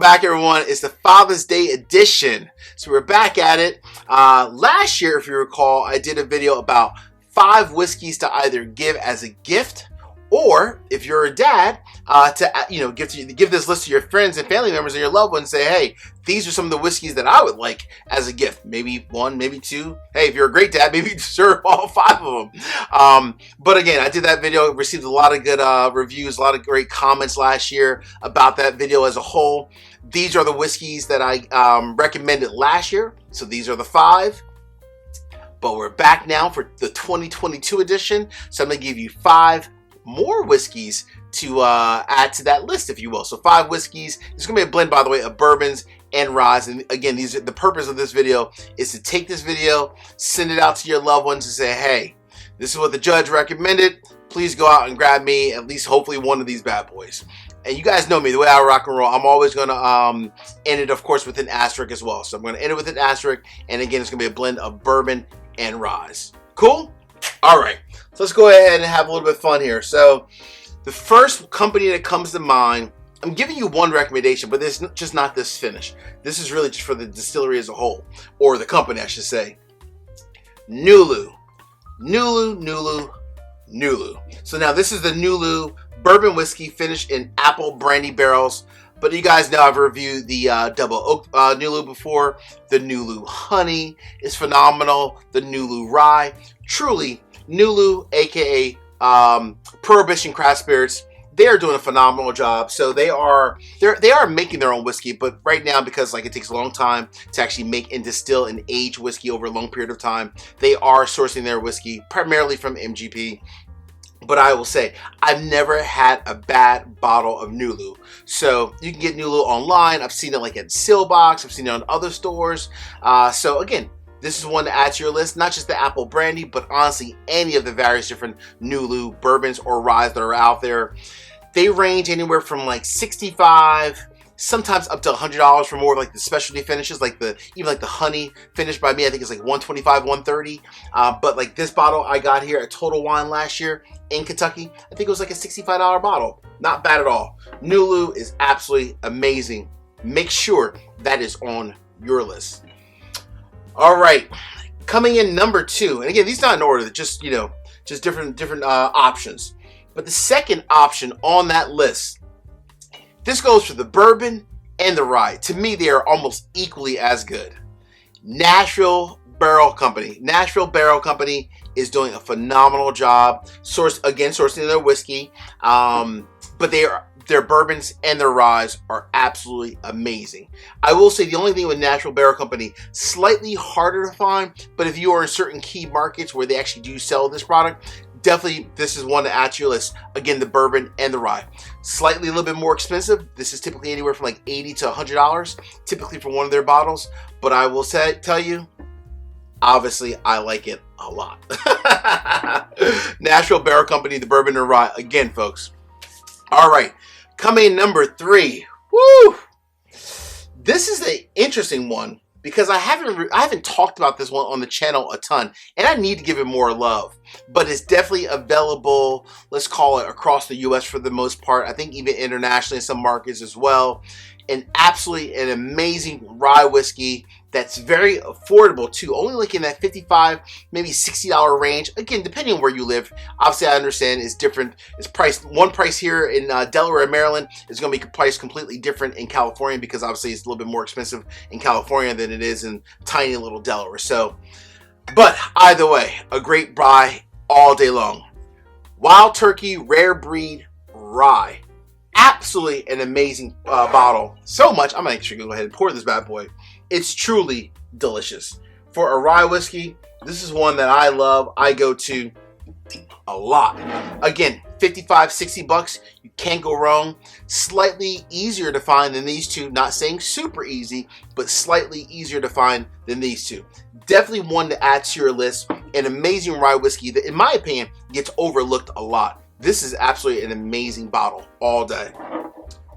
back, everyone. It's the Father's Day edition. So we're back at it. Last year, if you recall, I did a video about 5 whiskeys to either give as a gift, or if you're a dad, to give this list to your friends and family members and your loved ones. Say, hey, these are some of the whiskeys that I would like as a gift. Maybe 1, maybe 2. Hey, if you're a great dad, maybe serve all 5 of them. But again, I did that video, received a lot of good reviews, a lot of great comments last year about that video as a whole. These are the whiskeys that I recommended last year. So these are the 5. But we're back now for the 2022 edition. So I'm going to give you 5 more whiskeys to add to that list, if you will. So 5 whiskeys. It's going to be a blend, by the way, of bourbons and ryes. And again, the purpose of this video is to take this video, send it out to your loved ones and say, hey, this is what the judge recommended. Please go out and grab me at least hopefully one of these bad boys. And you guys know me, the way I rock and roll, I'm always going to end it, of course, with an asterisk as well. So I'm going to end it with an asterisk. And again, it's going to be a blend of bourbon and ryes. Cool? All right. So let's go ahead and have a little bit of fun here. So the first company that comes to mind, I'm giving you one recommendation, but it's just not this finish. This is really just for the distillery as a whole, or the company, I should say. Nulu. So now this is the Nulu bourbon whiskey finished in apple brandy barrels. But you guys know I've reviewed the double oak Nulu before. The Nulu honey is phenomenal. The Nulu rye. Truly, Nulu, aka Prohibition Craft Spirits, they are doing a phenomenal job. So they are making their own whiskey, but right now, because it takes a long time to actually make and distill and age whiskey over a long period of time, they are sourcing their whiskey primarily from MGP. But I will say, I've never had a bad bottle of Nulu. So you can get Nulu online. I've seen it at Sealbox. I've seen it on other stores. So again, this is one to add to your list. Not just the apple brandy, but honestly, any of the various different Nulu bourbons or ryes that are out there. They range anywhere from $65, sometimes up to $100 for more of the specialty finishes, even the honey finished by me, I think it's $125, $130. But this bottle I got here at Total Wine last year in Kentucky, I think it was a $65 bottle. Not bad at all. Nulu is absolutely amazing. Make sure that is on your list. All right, coming in number 2, and again, these not in order, just different options. But the second option on that list, this goes for the bourbon and the rye. To me, they are almost equally as good. Nashville Barrel Company. Nashville Barrel Company is doing a phenomenal job sourcing their whiskey. But their bourbons and their ryes are absolutely amazing. I will say the only thing with Nashville Barrel Company, slightly harder to find, but if you are in certain key markets where they actually do sell this product, definitely this is one to add to your list. Again, the bourbon and the rye. Slightly a little bit more expensive. This is typically anywhere from $80 to $100, typically for one of their bottles. But I will tell you, obviously, I like it a lot. Nashville Barrel Company, the bourbon and rye. Again, folks. All right, coming in number 3. Woo! This is an interesting one because I haven't talked about this one on the channel a ton, and I need to give it more love. But it's definitely available, let's call it, across the US for the most part. I think even internationally in some markets as well. And absolutely an amazing rye whiskey that's very affordable too. Only in that $55, maybe $60 range. Again, depending on where you live. Obviously, I understand it's different. It's priced, one price here in Delaware and Maryland is going to be priced completely different in California, because obviously it's a little bit more expensive in California than it is in tiny little Delaware. So, but either way, a great rye all day long. Wild Turkey Rare Breed Rye. Absolutely an amazing bottle. So much, I'm actually going to go ahead and pour this bad boy. It's truly delicious. For a rye whiskey, this is one that I love. I go to a lot. Again, $55, $60. You can't go wrong. Slightly easier to find than these two. Not saying super easy, but slightly easier to find than these two. Definitely one to add to your list. An amazing rye whiskey that, in my opinion, gets overlooked a lot. This is absolutely an amazing bottle all day.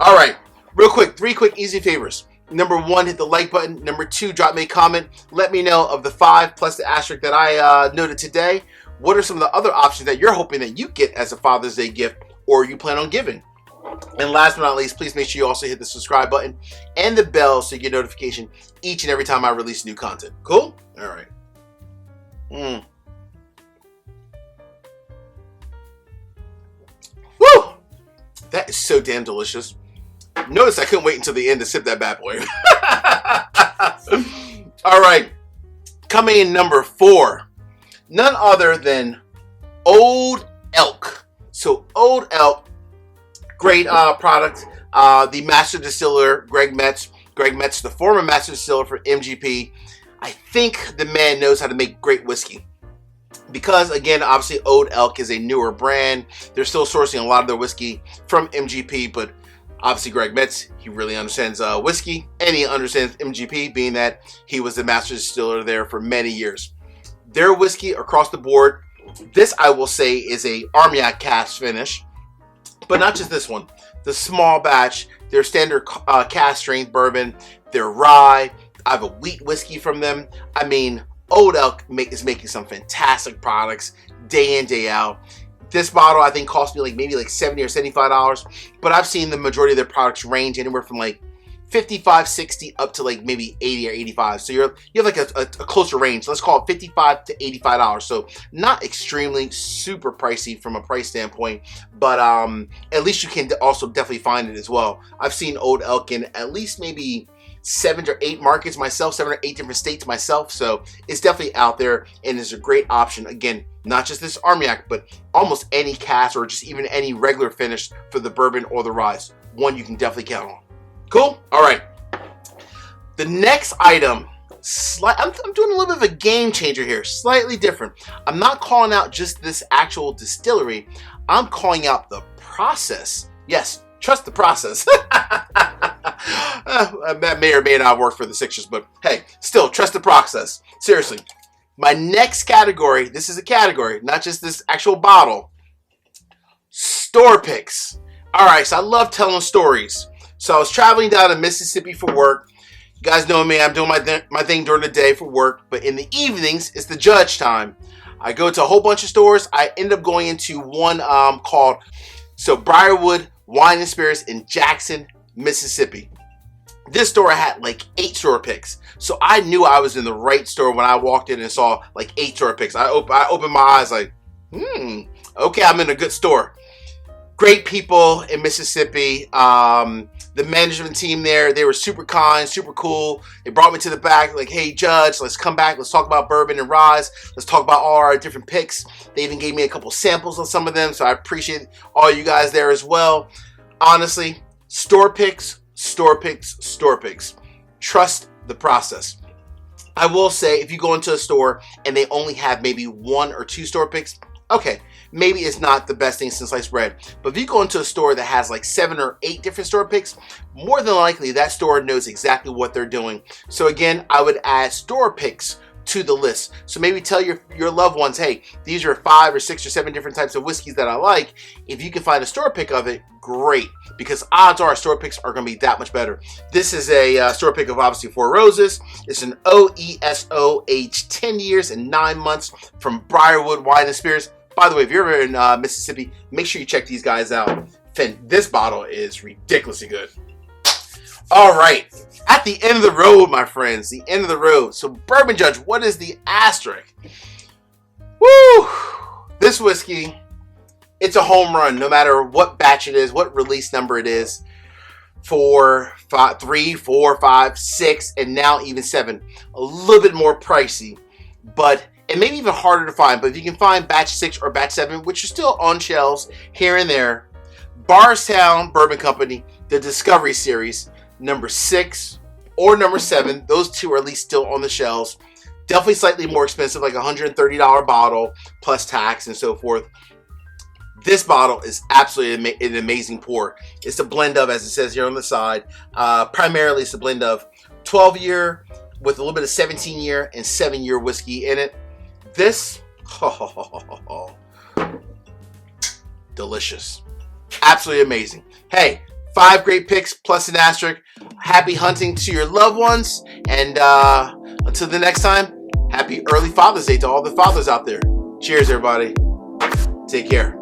All right, real quick, 3 quick easy favors. Number 1, hit the like button. Number 2, drop me a comment. Let me know of the 5 plus the asterisk that I noted today. What are some of the other options that you're hoping that you get as a Father's Day gift or you plan on giving? And last but not least, please make sure you also hit the subscribe button and the bell so you get notification each and every time I release new content. Cool? All right. Woo! That is so damn delicious. Notice I couldn't wait until the end to sip that bad boy. All right. Coming in number 4. None other than Old Elk. So Old Elk, great product. The master distiller, Greg Metz, the former master distiller for MGP. I think the man knows how to make great whiskey. Because, again, obviously Old Elk is a newer brand. They're still sourcing a lot of their whiskey from MGP, but obviously Greg Metz, he really understands whiskey, and he understands MGP, being that he was the master distiller there for many years. Their whiskey across the board, this I will say is a Armagnac cask finish, but not just this one. The small batch, their standard cask strength bourbon, their rye. I have a wheat whiskey from them. I mean, Old Elk is making some fantastic products day in, day out. This bottle I think cost me maybe $70 or $75, but I've seen the majority of their products range anywhere from $55, $60 up to maybe $80 or $85. So you have a closer range. Let's call it $55 to $85. So not extremely super pricey from a price standpoint, but at least you can also definitely find it as well. I've seen Old Elk in at least maybe 7 or 8 markets myself, 7 or 8 different states myself. So it's definitely out there and is a great option. Again, not just this Armagnac, but almost any cask or just even any regular finish for the bourbon or the rye. One you can definitely count on. Cool? All right. The next item, I'm doing a little bit of a game changer here, slightly different. I'm not calling out just this actual distillery. I'm calling out the process. Yes, trust the process. That may or may not work for the Sixers, but hey, still trust the process. Seriously. My next category, this is a category, not just this actual bottle. Store picks. All right, so I love telling stories. So I was traveling down to Mississippi for work. You guys know me, I'm doing my thing during the day for work, but in the evenings, it's the judge time. I go to a whole bunch of stores. I end up going into one called Briarwood Wine and Spirits in Jackson, Mississippi. This store had 8 store picks. So I knew I was in the right store when I walked in and saw 8 store picks. I opened my eyes okay, I'm in a good store. Great people in Mississippi. The management team there, they were super kind, super cool. They brought me to the back hey, Judge, let's come back. Let's talk about bourbon and rye. Let's talk about all our different picks. They even gave me a couple samples on some of them, so I appreciate all you guys there as well. Honestly, store picks, store picks, store picks. Trust the process. I will say, if you go into a store and they only have maybe 1 or 2 store picks, okay, maybe it's not the best thing since sliced bread. But if you go into a store that has 7 or 8 different store picks, more than likely that store knows exactly what they're doing. So again, I would add store picks to the list. So maybe tell your loved ones, hey, these are 5 or 6 or 7 different types of whiskeys that I like. If you can find a store pick of it, great, because odds are store picks are going to be that much better. This is a store pick of obviously 4 Roses. It's an OESO, aged 10 years and 9 months from Briarwood Wine and Spirits. By the way, if you're ever in Mississippi, make sure you check these guys out. This bottle is ridiculously good. All right, at the end of the road, my friends, the end of the road. So Bourbon Judge, what is the asterisk? Woo! This whiskey, it's a home run, no matter what batch it is, what release number it is. 4, 5, 3, 4, 5, 6, and now even 7. A little bit more pricey, but it may be even harder to find. But if you can find batch 6 or batch 7, which are still on shelves here and there, Bardstown Bourbon Company, the Discovery Series, number 6 or number 7, those 2 are at least still on the shelves. Definitely slightly more expensive, like $130 bottle plus tax and so forth. This bottle is absolutely an amazing pour. It's a blend of, as it says here on the side, primarily it's a blend of 12-year with a little bit of 17-year and 7-year whiskey in it. This, delicious. Absolutely amazing. Hey, 5 great picks plus an asterisk. Happy hunting to your loved ones. And until the next time, happy early Father's Day to all the fathers out there. Cheers, everybody. Take care.